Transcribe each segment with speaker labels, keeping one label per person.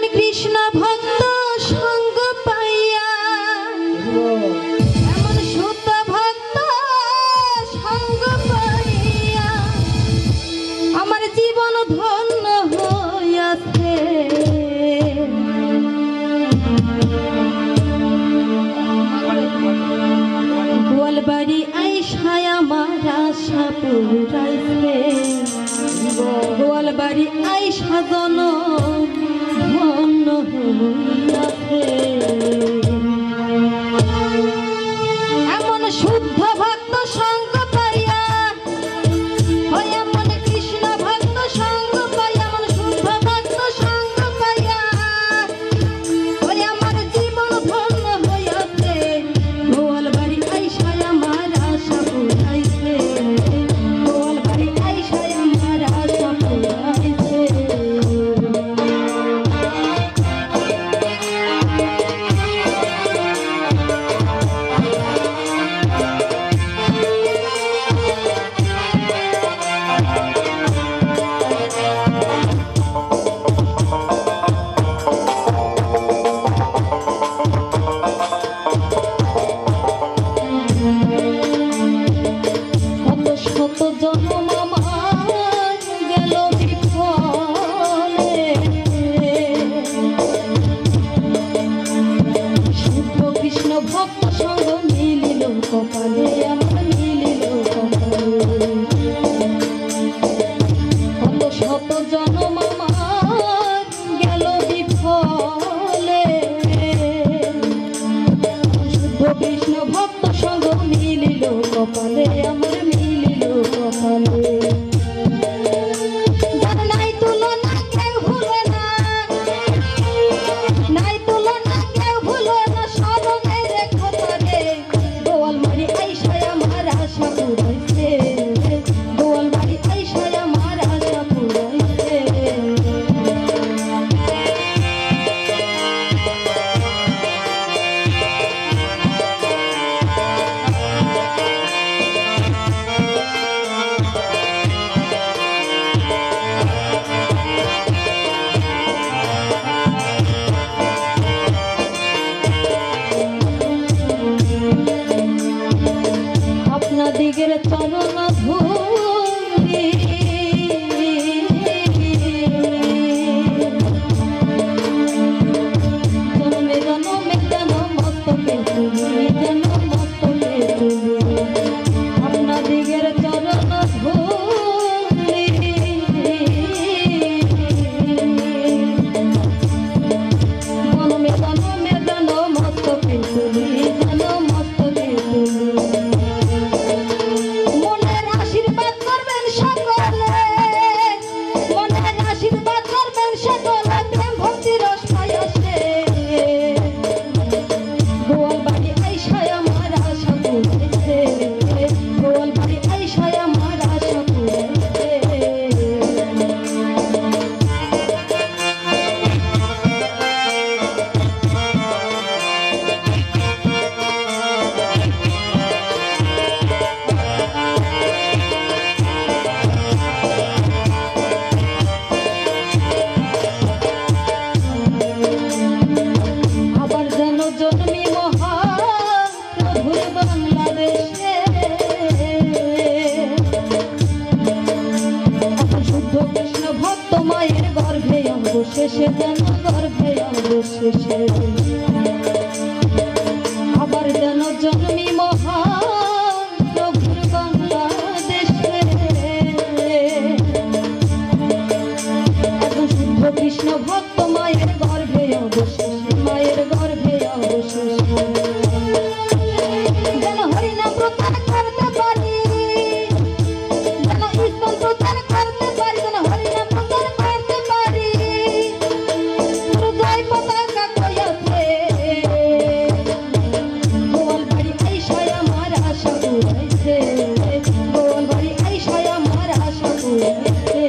Speaker 1: এমন কৃষ্ণ ভক্ত সঙ্গ পাইয়া, এমন শুদ্ধ ভক্ত সঙ্গ পাইয়া আমার জীবন ধন্য হইয়াছে। গোয়ালবাড়ি আইসায় আমার আশা পুরাইছে, গোয়ালবাড়ি আইসা জন ধন্য হইয়াছে। এমন শুদ্ধ ভক্ত সঙ্গ পাইয়া, এমন কৃষ্ণ ভক্ত সঙ্গ পাইয়া, এমন শুদ্ধ ভক্ত সঙ্গ পাইয়া আমার জীবন ধন্য হইয়াছে। গোয়ালবাড়ি আইসায় আমার আশা পুরাইছে, গোয়ালবাড়ি আইসায় আমার আশা পুরাইছে। কত শত জন্ম আমার গেল বিফলে, শুদ্ধ কৃষ্ণ ভক্ত সঙ্গ মিলিল কপালে, আমার মিলিল কপালে। কত শত জন্ম আমার গেল বিফলে, শুদ্ধ কৃষ্ণ ভক্ত সঙ্গ মিলিল কপালে, আমার মিলিল কপালে। যার নাই তুলনা কেউ ভুলে না, নাই তুলনা কেউ ভুলে না, স্মরণে রেখো তারে। গোয়ালবাড়ি আইসায় আমার আশা পুরাইছে, গোয়ালবাড়ি আইসায় আমার আশা পুরাইছে। আপনাদিগের চরণ ধূলি জন্মে জন্মে যেন মস্তকে তুলি, যেন মস্তকে তুলি। আপনাদিগের চরণ ধূলি জন্মে জন্মে যেন মস্তকে তুলি, যেন মস্তকে তুলি। মনের আশীর্বাদ করবেন সকলে, মনের আশীর্বাদ করবেন সকলে, প্রেম ভক্তি রস পায়সে। গোয়ালবাড়ি আইসায় আমার আশা পুরাইছে, গোয়ালবাড়ি আইসায় আমার আশা পুরাইছে। আবার যেন জন্মি মহাপ্রভুর বাংলাদেশে, শুদ্ধ কৃষ্ণ ভক্ত মায়ের গর্ভে অবশেষে, যেন গর্ভে অবশেষে। আবার যেন জন্মি মহাপ্রভুর বাংলাদেশে, শুদ্ধ কৃষ্ণ ভক্ত মায়ের গর্ভে অবশেষে, মায়ের গর্ভে অবশেষে। যেন হরিনাম প্রচার করতে পারি, যেন ইসলাম প্রচার করতে পারি, যেন হরিনাম প্রচার করতে পারি। জয় পতাকা কইয়াছে, গোয়ালবাড়ি আইসায় আমার আশা পুরাইছে, গোয়ালবাড়ি আইসায় আমার আশা পুরাইছে।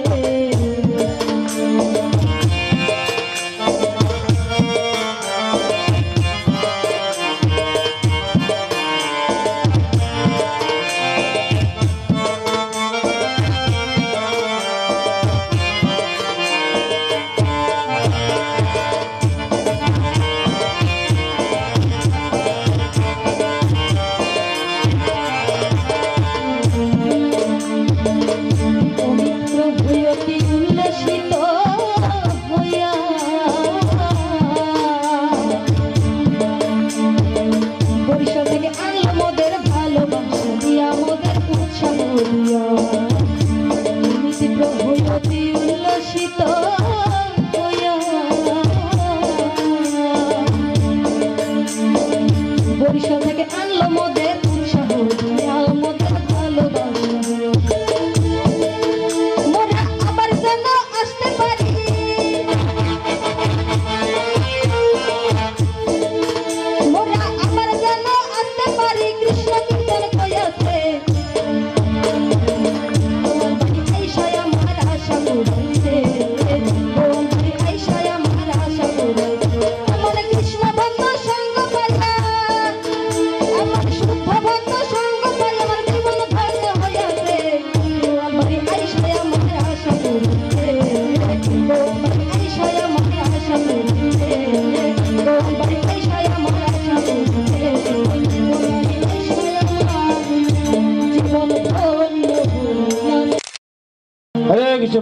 Speaker 2: কিছু